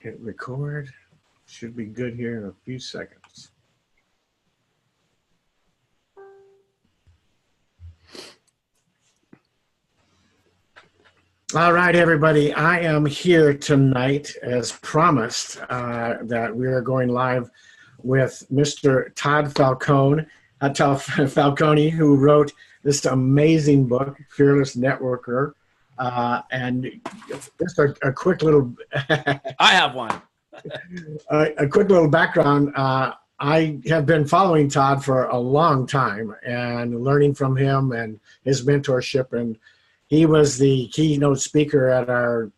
Hit record. Should be good here in a few seconds. All right, everybody. I am here tonight, as promised, that we are going live with Mr. Todd Falcone, Falcone, who wrote this amazing book, Fearless Networker. And just a quick little I have one. A quick little background. I have been following Todd for a long time and learning from him and his mentorship. And he was the keynote speaker at our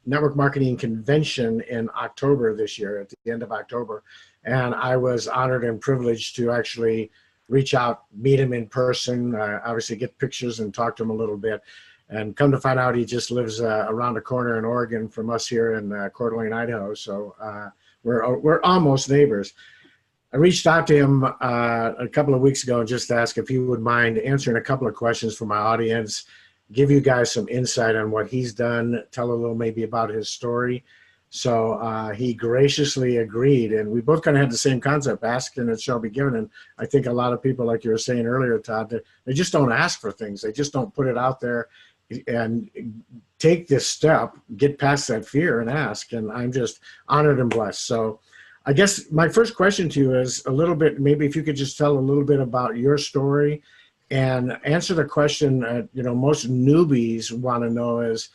network marketing convention in October this year, at the end of October. And I was honored and privileged to actually reach out, meet him in person, obviously get pictures and talk to him a little bit. And come to find out, he just lives around the corner in Oregon from us here in Coeur d'Alene, Idaho. So we're almost neighbors. I reached out to him a couple of weeks ago and just asked if he would mind answering a couple of questions for my audience, give you guys some insight on what he's done, tell a little maybe about his story. So he graciously agreed, and we both kind of had the same concept, ask and it shall be given. And I think a lot of people, like you were saying earlier, Todd, they just don't ask for things. They just don't put it out there and take this step, get past that fear and ask. And I'm just honored and blessed. So I guess my first question to you is a little bit, maybe if you could just tell a little bit about your story and answer the question, most newbies want to know is,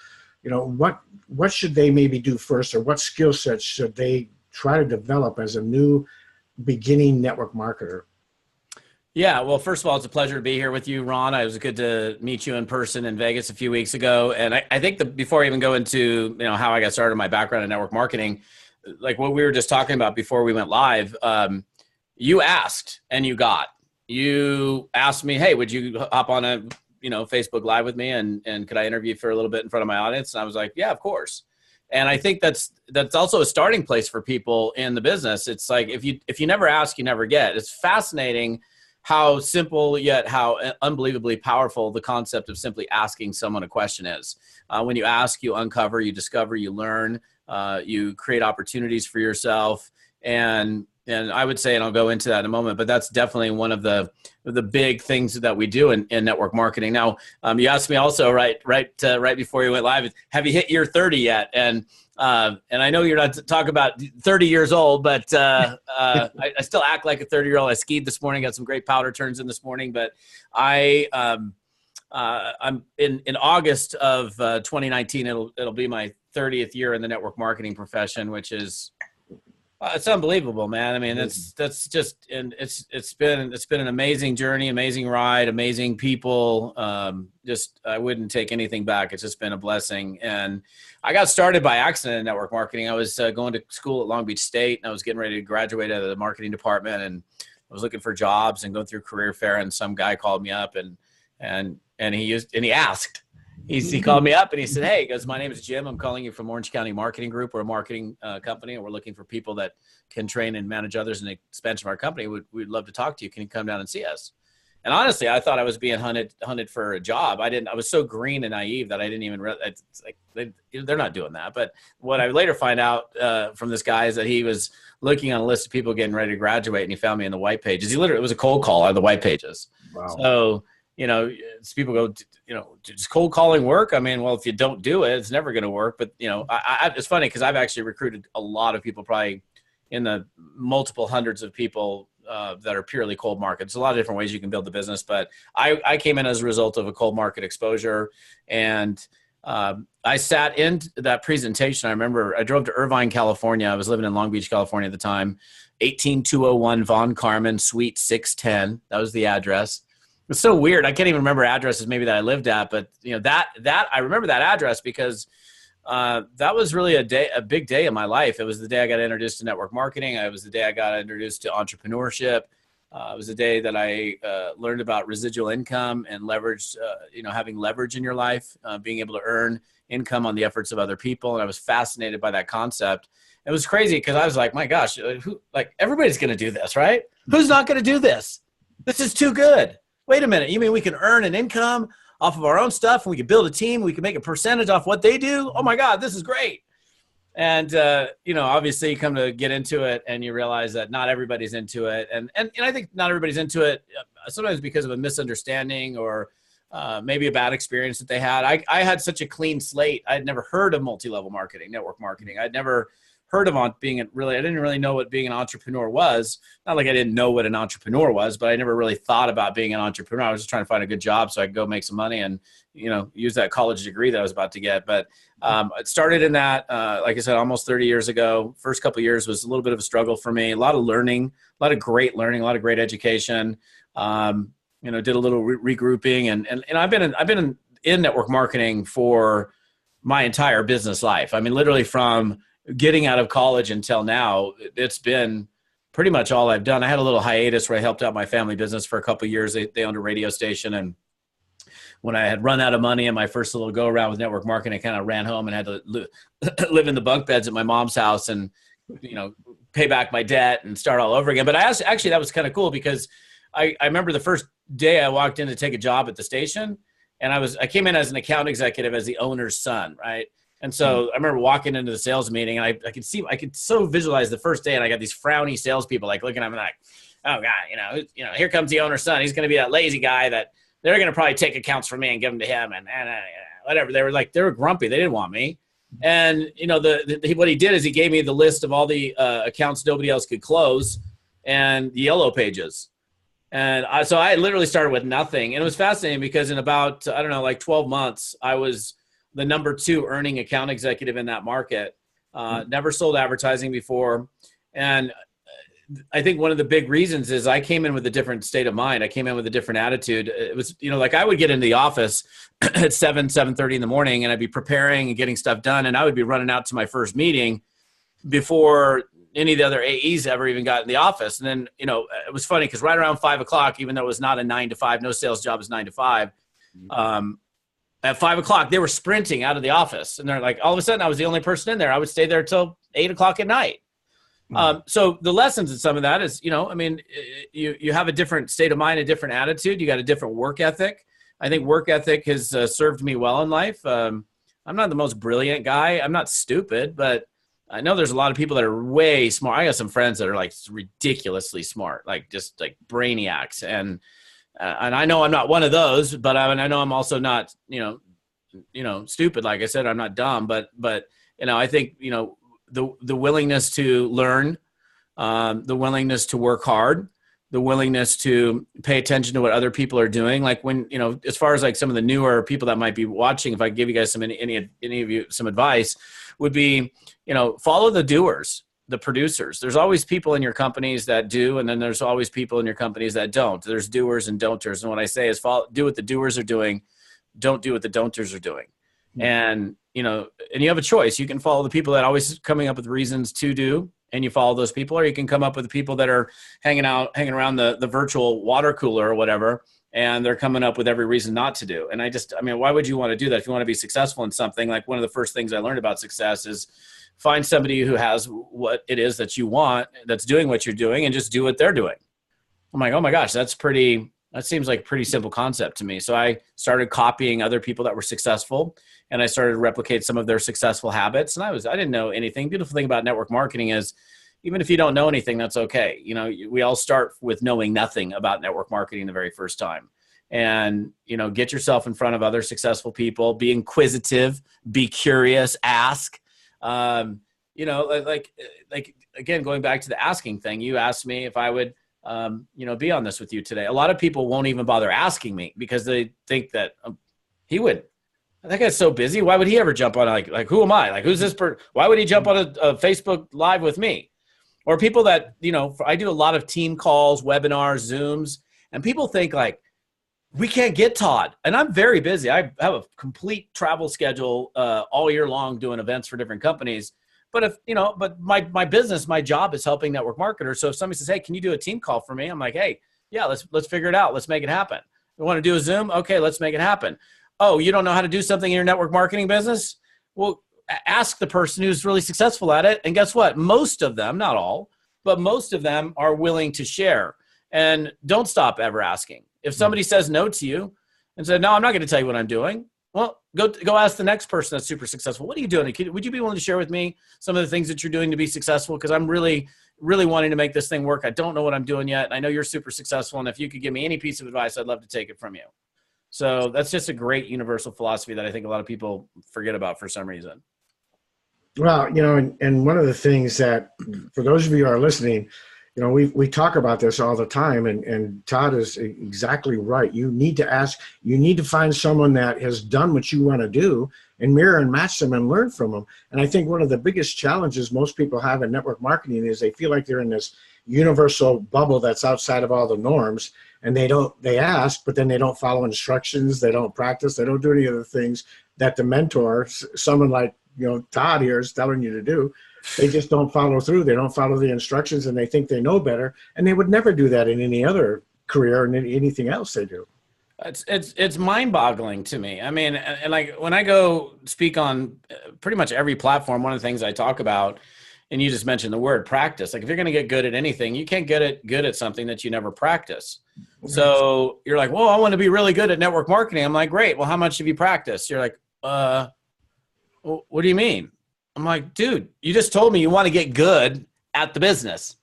what should they maybe do first, or what skill sets should they try to develop as a new beginning network marketer? Yeah, well, first of all, it's a pleasure to be here with you, Ron. It was good to meet you in person in Vegas a few weeks ago. And I think that before I even go into how I got started, my background in network marketing, like what we were just talking about before we went live, you asked and you got. You asked me, hey, would you hop on a Facebook Live with me and could I interview for a little bit in front of my audience? And I was like, yeah, of course. And I think that's also a starting place for people in the business. It's like if you never ask, you never get. It's fascinating how simple yet how unbelievably powerful the concept of simply asking someone a question is. When you ask, you uncover, you discover, you learn, you create opportunities for yourself. And I would say, and I'll go into that in a moment, but that's definitely one of the big things that we do in network marketing. Now, you asked me also right before you went live, have you hit year 30 yet? And I know you're not talking about 30 years old, but I still act like a 30-year-old. I skied this morning, got some great powder turns in this morning, but I'm in August of 2019. It'll be my 30th year in the network marketing profession, which is it's unbelievable, man. I mean, that's just, and it's been an amazing journey, amazing ride, amazing people. I wouldn't take anything back. It's just been a blessing. And I got started by accident in network marketing. I was going to school at Long Beach State, and I was getting ready to graduate out of the marketing department, and I was looking for jobs and going through career fair, and some guy called me up and he asked. He called me up and he said, hey, he goes, my name is Jim. I'm calling you from Orange County Marketing Group. We're a marketing company, and we're looking for people that can train and manage others in the expansion of our company. We'd love to talk to you. Can you come down and see us? And honestly, I thought I was being hunted for a job. I was so green and naive that I didn't even realize, they're not doing that. But what I later find out from this guy is that he was looking on a list of people getting ready to graduate, and he found me in the white pages. It was a cold call on the white pages. Wow. So, people go, does cold calling work? I mean, well, if you don't do it, it's never going to work. But, it's funny because I've actually recruited a lot of people, probably in the multiple hundreds of people that are purely cold markets. There's a lot of different ways you can build the business, but I came in as a result of a cold market exposure. And I sat in that presentation. I remember I drove to Irvine, California. I was living in Long Beach, California at the time, 18201 Von Carmen, Suite 610. That was the address. It's so weird. I can't even remember addresses maybe that I lived at, but that I remember that address because that was really a big day in my life. It was the day I got introduced to network marketing. It was the day I got introduced to entrepreneurship. It was the day that I learned about residual income and leverage, having leverage in your life, being able to earn income on the efforts of other people. And I was fascinated by that concept. It was crazy because I was like, my gosh, everybody's going to do this, right? Who's not going to do this? This is too good. Wait a minute. You mean we can earn an income off of our own stuff, and we can build a team, we can make a percentage off what they do? Oh my God, this is great. And, obviously you come to get into it and you realize that not everybody's into it. And I think not everybody's into it sometimes because of a misunderstanding or maybe a bad experience that they had. I had such a clean slate. I'd never heard of multi-level marketing, network marketing. I'd never heard of I didn't really know what being an entrepreneur was. Not like I didn't know what an entrepreneur was, but I never really thought about being an entrepreneur. I was just trying to find a good job so I could go make some money and, use that college degree that I was about to get. But it started in that, like I said, almost 30 years ago. First couple of years was a little bit of a struggle for me. A lot of learning, a lot of great learning, a lot of great education. Did a little regrouping and I've been in network marketing for my entire business life. I mean, literally from getting out of college until now, it's been pretty much all I've done. I had a little hiatus where I helped out my family business for a couple of years. They owned a radio station. And when I had run out of money in my first little go around with network marketing, I kind of ran home and had to live in the bunk beds at my mom's house and, pay back my debt and start all over again. But actually that was kind of cool because I remember the first day I walked in to take a job at the station, and I came in as an account executive as the owner's son, right? And so I remember walking into the sales meeting, and I could so visualize the first day, and I got these frowny salespeople like looking at me like, oh God, here comes the owner's son. He's going to be that lazy guy that they're going to probably take accounts from me and give them to him, and whatever. They were grumpy. They didn't want me. And what he did is he gave me the list of all the accounts nobody else could close and the yellow pages. And so I literally started with nothing. And it was fascinating because in about, 12 months, I was the number 2 earning account executive in that market. Never sold advertising before. And I think one of the big reasons is I came in with a different state of mind. I came in with a different attitude. It was, I would get into the office at 7:30 in the morning, and I'd be preparing and getting stuff done. And I would be running out to my first meeting before any of the other AEs ever even got in the office. And then, it was funny because right around 5 o'clock, even though it was not a 9 to 5, no sales job is 9 to 5. At 5 o'clock, they were sprinting out of the office, and they're like, all of a sudden I was the only person in there. I would stay there till 8 o'clock at night. So the lessons in some of that is, you have a different state of mind, a different attitude. You got a different work ethic. I think work ethic has served me well in life. I'm not the most brilliant guy. I'm not stupid, but I know there's a lot of people that are way smart. I got some friends that are like ridiculously smart, like just like brainiacs. And I know I'm not one of those, but I know I'm also not, stupid. Like I said, I'm not dumb, but I think, the willingness to learn, the willingness to work hard, the willingness to pay attention to what other people are doing. Like when, as far as like some of the newer people that might be watching, if I give you guys any of you some advice, would be, follow the doers, the producers. There's always people in your companies that do, and then there's always people in your companies that don't. There's doers and don'ters. And what I say is do what the doers are doing. Don't do what the don'ters are doing. And, and you have a choice. You can follow the people that are always coming up with reasons to do, and you follow those people, or you can come up with the people that are hanging around the virtual water cooler or whatever, and they're coming up with every reason not to do. And why would you want to do that? If you want to be successful in something, like one of the first things I learned about success is find somebody who has what it is that you want, that's doing what you're doing, and just do what they're doing. I'm like, oh my gosh, that seems like a pretty simple concept to me. So I started copying other people that were successful, and I started to replicate some of their successful habits. And I didn't know anything. Beautiful thing about network marketing is even if you don't know anything, that's okay. We all start with knowing nothing about network marketing the very first time. And, get yourself in front of other successful people, be inquisitive, be curious, ask. Again, going back to the asking thing, you asked me if I would, be on this with you today. A lot of people won't even bother asking me because they think that he would. That guy's so busy. Why would he ever jump on like who am I? Like, who's this person? Why would he jump on a Facebook Live with me? Or people that, I do a lot of team calls, webinars, Zooms, and people think like, we can't get Todd. And I'm very busy. I have a complete travel schedule all year long doing events for different companies. But my business, my job is helping network marketers. So if somebody says, hey, can you do a team call for me? I'm like, hey, yeah, let's figure it out. Let's make it happen. You want to do a Zoom? Okay, let's make it happen. Oh, you don't know how to do something in your network marketing business? Well, ask the person who's really successful at it. And guess what? Most of them, not all, but most of them are willing to share. And don't stop ever asking. If somebody says no to you and said, no, I'm not going to tell you what I'm doing, Well, go ask the next person that's super successful. What are you doing? Would you be willing to share with me some of the things that you're doing to be successful? Because I'm really, really wanting to make this thing work. I don't know what I'm doing yet. I know you're super successful. And if you could give me any piece of advice, I'd love to take it from you. So that's just a great universal philosophy that I think a lot of people forget about for some reason. Well, and one of the things that, for those of you who are listening, we talk about this all the time, and Todd is exactly right. You need to ask, you need to find someone that has done what you want to do and mirror and match them and learn from them. And I think one of the biggest challenges most people have in network marketing is they feel like they're in this universal bubble that's outside of all the norms, and they ask, but then they don't follow instructions, they don't practice, they don't do any of the things that the mentor, someone like Todd here, is telling you to do. They just don't follow through. They don't follow the instructions, and they think they know better. And they would never do that in any other career or in anything else they do. It's mind-boggling to me. I mean, and like when I go speak on pretty much every platform, one of the things I talk about, and you just mentioned the word practice. Like if you're going to get good at anything, you can't get good at something that you never practice. So you're like, well, I want to be really good at network marketing. I'm like, great. Well, how much have you practiced? You're like, what do you mean? I'm like, dude, you just told me you want to get good at the business.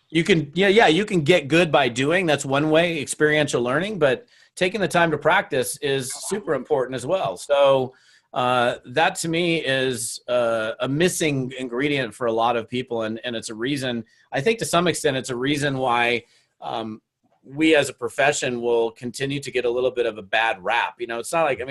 You can, you can get good by doing. That's one way, experiential learning, but taking the time to practice is super important as well. So that to me is a missing ingredient for a lot of people. And it's a reason, I think to some extent, it's a reason why we as a profession will continue to get a little bit of a bad rap. It's not like,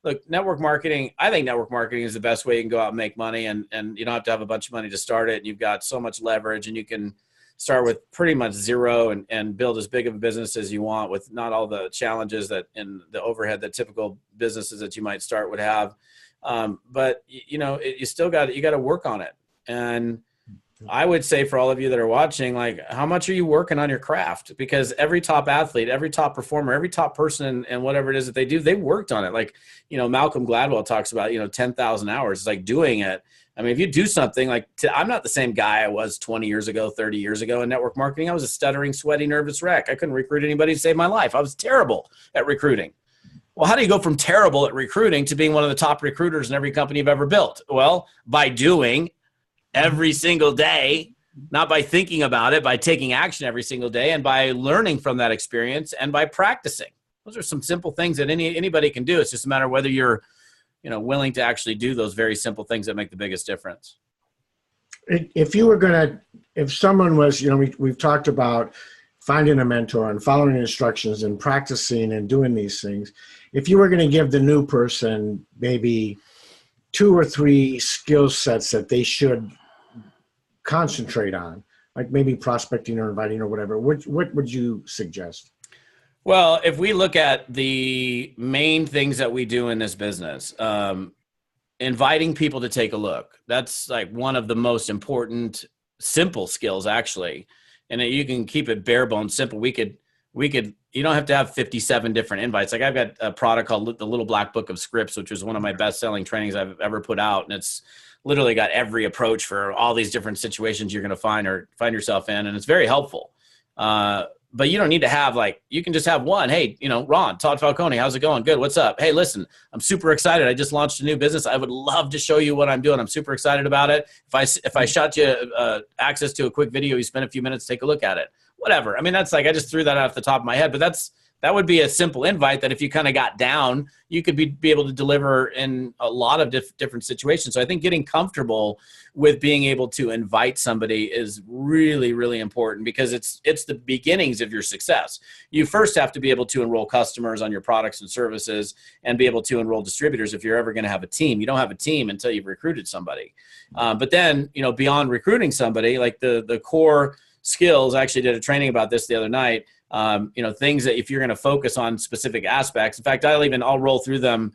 look, network marketing, I think network marketing is the best way you can go out and make money, and you don't have to have a bunch of money to start it. And you've got so much leverage, and you can start with pretty much zero and build as big of a business as you want with not all the challenges that in the overhead that typical businesses that you might start would have. But you still got to work on it. And I would say for all of you that are watching, like, how much are you working on your craft? Because every top athlete, every top performer, every top person and whatever it is that they do, they worked on it. Like, Malcolm Gladwell talks about, 10,000 hours. It's like doing it. I mean, if you do something like, I'm not the same guy I was 20 years ago, 30 years ago in network marketing. I was a stuttering, sweaty, nervous wreck. I couldn't recruit anybody to save my life. I was terrible at recruiting. Well, how do you go from terrible at recruiting to being one of the top recruiters in every company you've ever built? Well, by doing every single day, not by thinking about it, by taking action every single day, and by learning from that experience and by practicing. Those are some simple things that anybody can do. It's just a matter of whether you're, willing to actually do those very simple things that make the biggest difference. If someone was, we've talked about finding a mentor and following instructions and practicing and doing these things. If you were going to give the new person maybe 2 or 3 skill sets that they should concentrate on, like maybe prospecting or inviting or whatever, what would you suggest? Well, if we look at the main things that we do in this business, inviting people to take a look, that's like one of the most important, simple skills actually. And you can keep it bare bones simple. We could, you don't have to have 57 different invites. Like I've got a product called the Little Black Book of Scripts, which was one of my best-selling trainings I've ever put out. And it's literally got every approach for all these different situations you're going to find yourself in. And it's very helpful. But you don't need to have you can just have one. Hey, Ron, Todd Falcone, how's it going? Good. What's up? Hey, listen, I'm super excited. I just launched a new business. I would love to show you what I'm doing. I'm super excited about it. If I shot you access to a quick video, you spend a few minutes, take a look at it. Whatever. I mean, that's I just threw that out off the top of my head, but that would be a simple invite that if you kind of got down, you could be able to deliver in a lot of different situations. So I think getting comfortable with being able to invite somebody is really, really important because it's the beginnings of your success. You first have to be able to enroll customers on your products and services and be able to enroll distributors if you're ever going to have a team. You don't have a team until you've recruited somebody. But then, beyond recruiting somebody, like the core skills, I actually did a training about this the other night. Things that if you're going to focus on specific aspects, in fact, I'll roll through them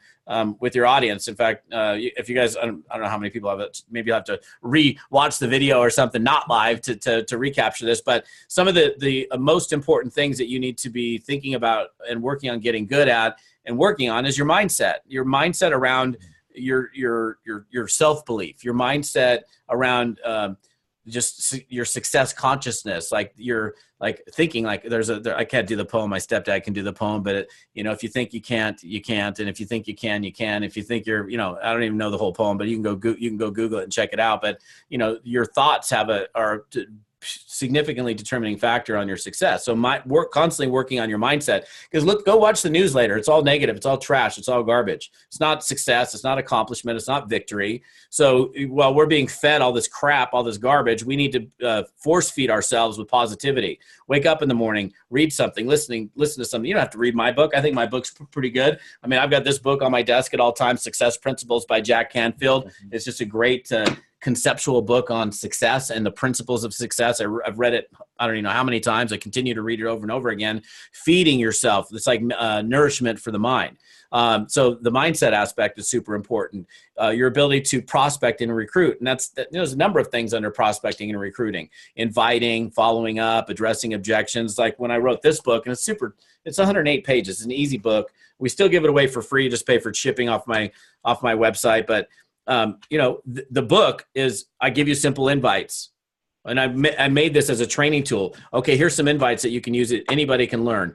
with your audience. In fact, if you guys, I don't know how many people have it, maybe you'll have to re-watch the video or something, not live to recapture this, but some of the most important things that you need to be thinking about and working on getting good at and working on is your mindset around your self-belief, your mindset around, your success consciousness, like you're like thinking like I can't do the poem. My stepdad can do the poem, but if you think you can't, you can't. And if you think you can, if you think you're, I don't even know the whole poem, but you can go Google it and check it out. But your thoughts are significantly determining factor on your success. So constantly working on your mindset, because go watch the news later. It's all negative. It's all trash. It's all garbage. It's not success. It's not accomplishment. It's not victory. So while we're being fed all this crap, all this garbage, we need to force feed ourselves with positivity. Wake up in the morning, read something, listen to something. You don't have to read my book. I think my book's pretty good. I mean, I've got this book on my desk at all times, Success Principles by Jack Canfield. It's just a great conceptual book on success and the principles of success. I've read it, I don't even know how many times. I continue to read it over and over again. Feeding yourself, it's like nourishment for the mind. So the mindset aspect is super important. Your ability to prospect and recruit. And there's a number of things under prospecting and recruiting: inviting, following up, addressing objections. Like when I wrote this book, and it's 108 pages. It's an easy book. We still give it away for free. Just pay for shipping off my website. But the book is, I give you simple invites. And I made this as a training tool. Okay, here's some invites that you can use. Anybody can learn.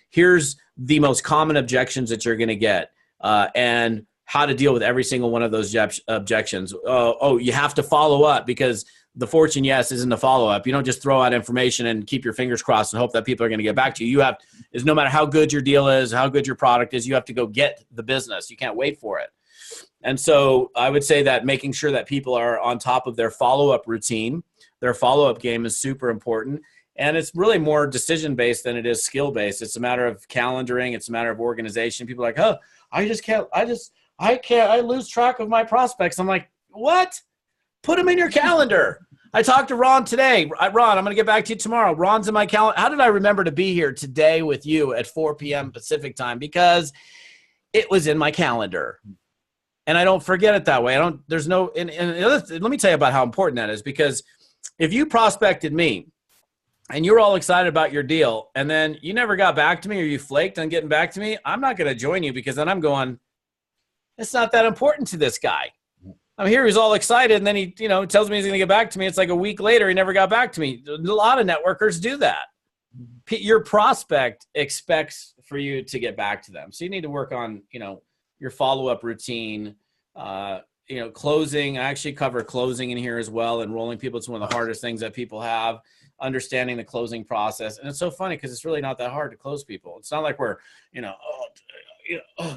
Here's the most common objections that you're going to get, and how to deal with every single one of those objections. You have to follow up, because the fortune, yes, is in the follow-up. You don't just throw out information and keep your fingers crossed and hope that people are going to get back to you. No matter how good your deal is, how good your product is, you have to go get the business. You can't wait for it. And so I would say that making sure that people are on top of their follow-up routine, their follow-up game, is super important. And it's really more decision-based than it is skill-based. It's a matter of calendaring. It's a matter of organization. People are like, I lose track of my prospects. I'm like, what? Put them in your calendar. I talked to Ron today. Ron, I'm going to get back to you tomorrow. Ron's in my calendar. How did I remember to be here today with you at 4 p.m. Pacific time? Because it was in my calendar. And I don't forget it that way. Let me tell you about how important that is, because if you prospected me and you were all excited about your deal and then you never got back to me, or you flaked on getting back to me, I'm not going to join you, because then I'm going, it's not that important to this guy. I'm here, he's all excited, and then he, tells me he's going to get back to me. It's like a week later, he never got back to me. A lot of networkers do that. Your prospect expects for you to get back to them. So you need to work on, your follow-up routine, closing. I actually cover closing in here as well, and enrolling people. It's one of the hardest things that people have, understanding the closing process. And it's so funny, because it's really not that hard to close people. It's not like we're,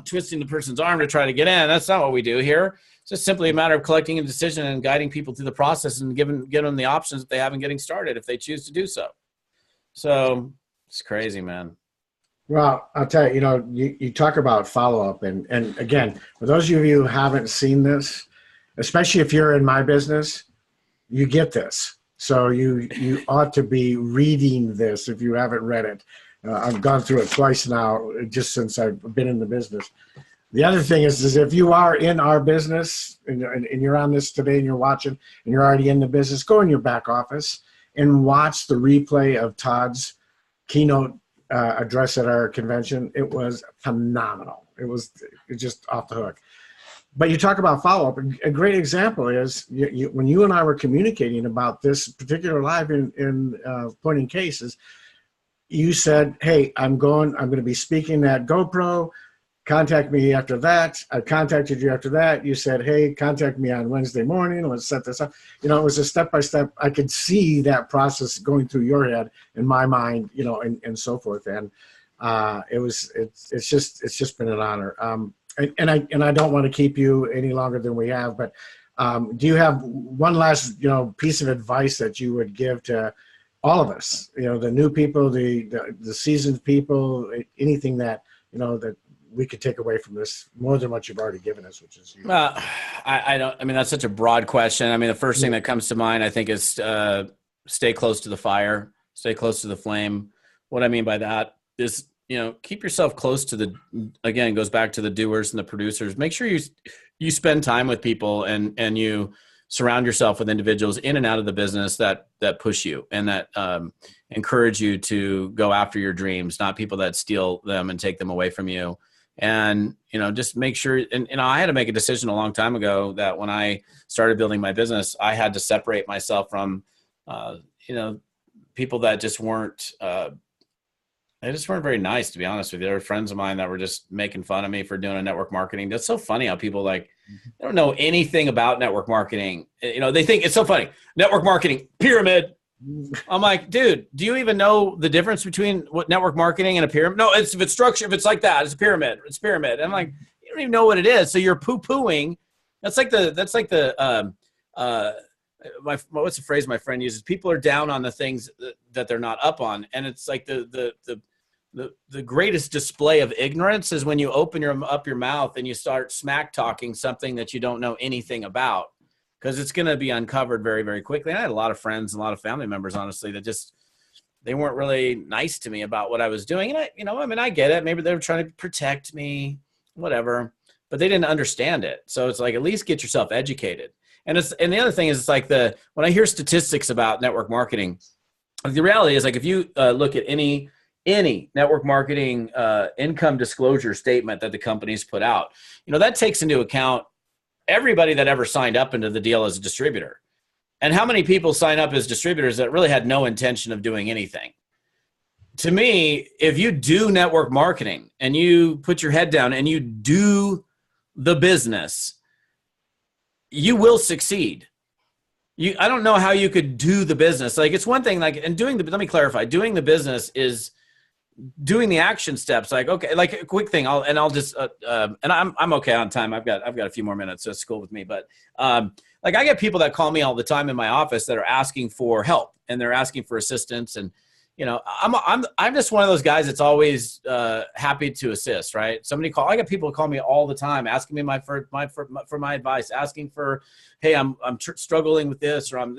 twisting the person's arm to try to get in. That's not what we do here. It's just simply a matter of collecting a decision and guiding people through the process, and giving them the options if they haven't getting started, if they choose to do so. So it's crazy, man. Well, I'll tell you, you talk about follow-up, and again, for those of you who haven't seen this, especially if you're in my business, you get this. So you ought to be reading this if you haven't read it. I've gone through it twice now, just since I've been in the business. The other thing is if you are in our business and you're on this today and you're watching and you're already in the business, go in your back office and watch the replay of Todd's keynote address at our convention. It was phenomenal. It was just off the hook. But you talk about follow-up. A great example is when you and I were communicating about this particular live in point in cases, you said, hey, I'm going to be speaking at GoPro. Contact me after that. I contacted you after that. You said, hey, contact me on Wednesday morning. Let's set this up. It was a step-by-step. I could see that process going through your head, in my mind, and so forth. And it's just been an honor. And I don't want to keep you any longer than we have, but do you have one last, piece of advice that you would give to all of us, the new people, the seasoned people, anything that, that we could take away from this more than what you've already given us, which is huge? That's such a broad question. The first thing that comes to mind, I think, is stay close to the fire, stay close to the flame. What I mean by that is, keep yourself close to again, it goes back to the doers and the producers. Make sure you spend time with people and you surround yourself with individuals in and out of the business that push you and that encourage you to go after your dreams, not people that steal them and take them away from you And, just make sure, and, I had to make a decision a long time ago that when I started building my business, I had to separate myself from, people that just weren't, they just weren't very nice, to be honest with you. There were friends of mine that were just making fun of me for doing a network marketing. That's so funny how people they don't know anything about network marketing. They think it's so funny. Network marketing, pyramid. I'm like, dude, do you even know the difference between what network marketing and a pyramid? No, if it's structure, if it's like that, it's a pyramid. It's pyramid. And I'm like, you don't even know what it is. So you're poo-pooing. What's the phrase my friend uses? People are down on the things that they're not up on. And it's like the greatest display of ignorance is when you open up your mouth and you start smack talking something that you don't know anything about, because it's going to be uncovered very, very quickly. And I had a lot of friends, a lot of family members, honestly, that they weren't really nice to me about what I was doing. And I get it. Maybe they were trying to protect me, whatever, but they didn't understand it. So it's like, at least get yourself educated. And the other thing is, it's like when I hear statistics about network marketing, the reality is, like, if you look at any network marketing income disclosure statement that the companies put out, that takes into account everybody that ever signed up into the deal as a distributor. And how many people sign up as distributors that really had no intention of doing anything? To me, if you do network marketing and you put your head down and you do the business, you will succeed. I don't know how you could do the business. Like, it's one thing, like, and let me clarify, doing the business is doing the action steps. Like, okay, like a quick thing. I'm okay on time. I've got a few more minutes, so it's cool with me. But like, I get people that call me all the time in my office that are asking for help and they're asking for assistance. And, I'm just one of those guys that's always happy to assist, right? I got people call me all the time asking me for my advice, asking for, hey, I'm struggling with this, or I'm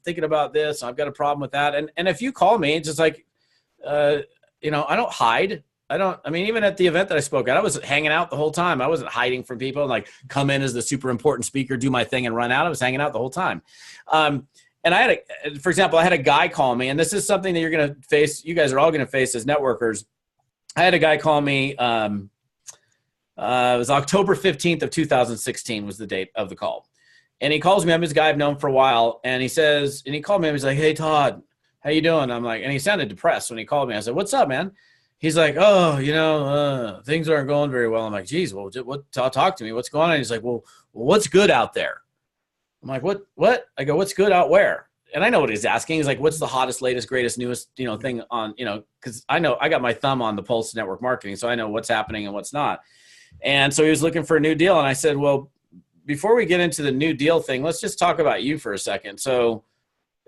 thinking about this, I've got a problem with that. And if you call me, it's just like, I don't hide. Even at the event that I spoke at, I was hanging out the whole time. I wasn't hiding from people and like come in as the super important speaker, do my thing and run out. I was hanging out the whole time. And for example, I had a guy call me, and this is something that you're going to face. You guys are all going to face as networkers. I had a guy call me. It was October 15th of 2016 was the date of the call. And he calls me. I'm this guy I've known for a while. And he called me and he's like, hey, Todd, how you doing? I'm like, and he sounded depressed when he called me. I said, what's up, man? He's like, oh, things aren't going very well. I'm like, geez, well, talk to me. What's going on? He's like, well, what's good out there? I'm like, what? I go, what's good out where? And I know what he's asking. He's like, what's the hottest, latest, greatest, newest, thing on, because I know I got my thumb on the pulse of network marketing. So I know what's happening and what's not. And so he was looking for a new deal. And I said, well, before we get into the new deal thing, let's just talk about you for a second. So,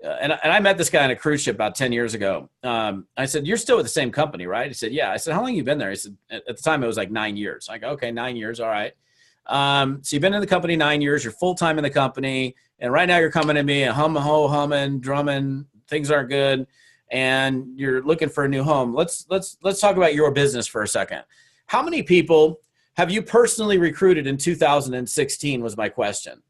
and I met this guy on a cruise ship about 10 years ago. I said, you're still with the same company, right? He said, yeah. I said, how long have you been there? He said, at the time it was like 9 years. I go, okay, 9 years. All right. So you've been in the company 9 years, you're full-time in the company. And right now you're coming to me and humming, drumming, things aren't good. And you're looking for a new home. Let's talk about your business for a second. How many people have you personally recruited in 2016 was my question.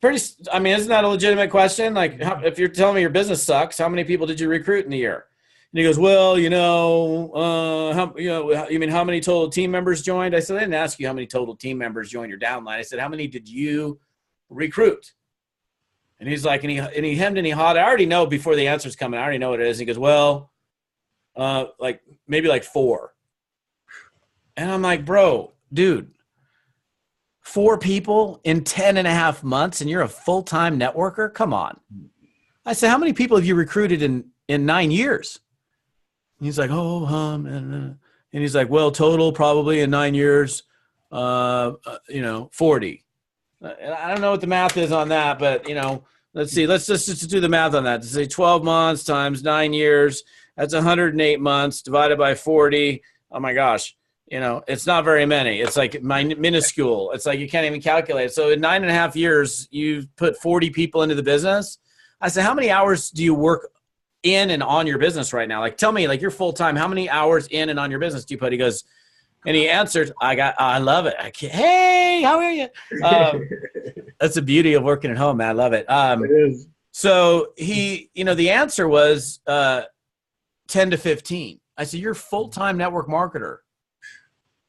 Isn't that a legitimate question? Like, if you're telling me your business sucks, how many people did you recruit in a year? And he goes, well, you mean how many total team members joined? I said, I didn't ask you how many total team members joined your downline. I said, how many did you recruit? And he's like, and he hemmed and he hawed. I already know before the answer's coming. I already know what it is. And he goes, well, maybe 4. And I'm like, bro, dude, 4 people in 10.5 months and you're a full-time networker? Come on. I said, how many people have you recruited in 9 years? And he's like, and he's like, well, total probably in 9 years, 40. I don't know what the math is on that, but let's see. Let's just do the math on that. To say 12 months times 9 years, that's 108 months divided by 40. Oh my gosh. It's not very many. It's like minuscule. It's like you can't even calculate. So in 9.5 years, you've put 40 people into the business. I said, how many hours do you work in and on your business right now? Like, tell me, like, you're full time. How many hours in and on your business do you put? He goes, and he answered, I love it. Hey, how are you? That's the beauty of working at home, man. I love it. It is. So the answer was 10 to 15. I said, you're a full-time network marketer.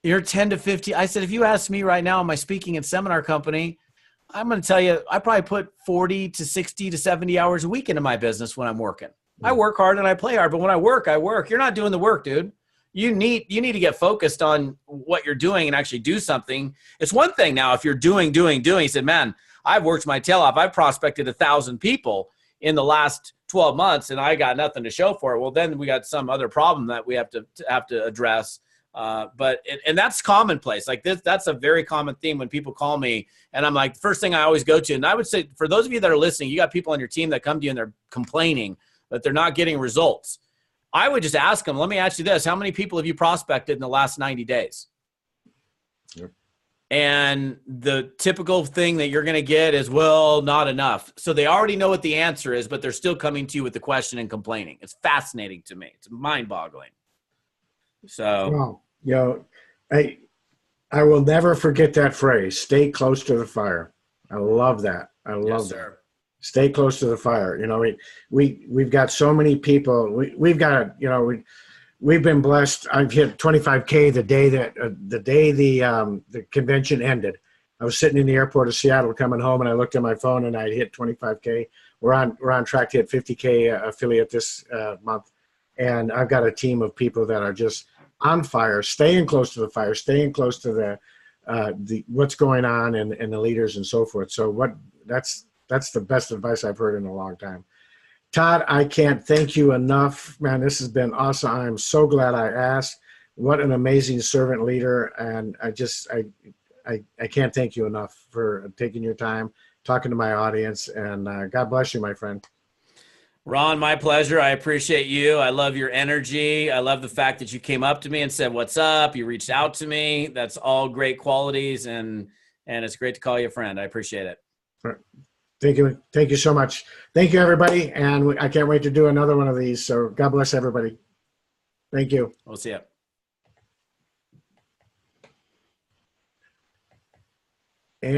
You're 10 to 50. I said, if you ask me right now, am I speaking and seminar company? I'm going to tell you, I probably put 40 to 60 to 70 hours a week into my business when I'm working. I work hard and I play hard, but when I work, I work. You're not doing the work, dude. You need to get focused on what you're doing and actually do something. It's one thing now if you're doing. You said, man, I've worked my tail off. I've prospected 1,000 people in the last 12 months and I got nothing to show for it. Well, then we got some other problem that we have to address. But that's commonplace. Like this, that's a very common theme when people call me and I'm like, first thing I always go to, and I would say for those of you that are listening, you got people on your team that come to you and they're complaining that they're not getting results. I would just ask them, let me ask you this. How many people have you prospected in the last 90 days? Yep. And the typical thing that you're going to get is, well, not enough. So they already know what the answer is, but they're still coming to you with the question and complaining. It's fascinating to me. It's mind boggling. So, well, I will never forget that phrase. Stay close to the fire. I love that. I love that. Stay close to the fire. You know, we've got so many people. We've got, you know, we've been blessed. I've hit 25K the day the convention ended. I was sitting in the airport of Seattle coming home, and I looked at my phone and I hit 25K. We're on track to hit 50K affiliate this month, and I've got a team of people that are just on fire, staying close to the fire, staying close to the what's going on and the leaders and so forth. So that's the best advice I've heard in a long time. Todd, I can't thank you enough, man. This has been awesome. I'm so glad I asked. What an amazing servant leader, and I can't thank you enough for taking your time, talking to my audience, and God bless you, my friend. Ron, my pleasure. I appreciate you. I love your energy. I love the fact that you came up to me and said, what's up? You reached out to me. That's all great qualities, and it's great to call you a friend. I appreciate it. All right. Thank you. Thank you so much. Thank you, everybody. And I can't wait to do another one of these. So God bless everybody. Thank you. We'll see you. And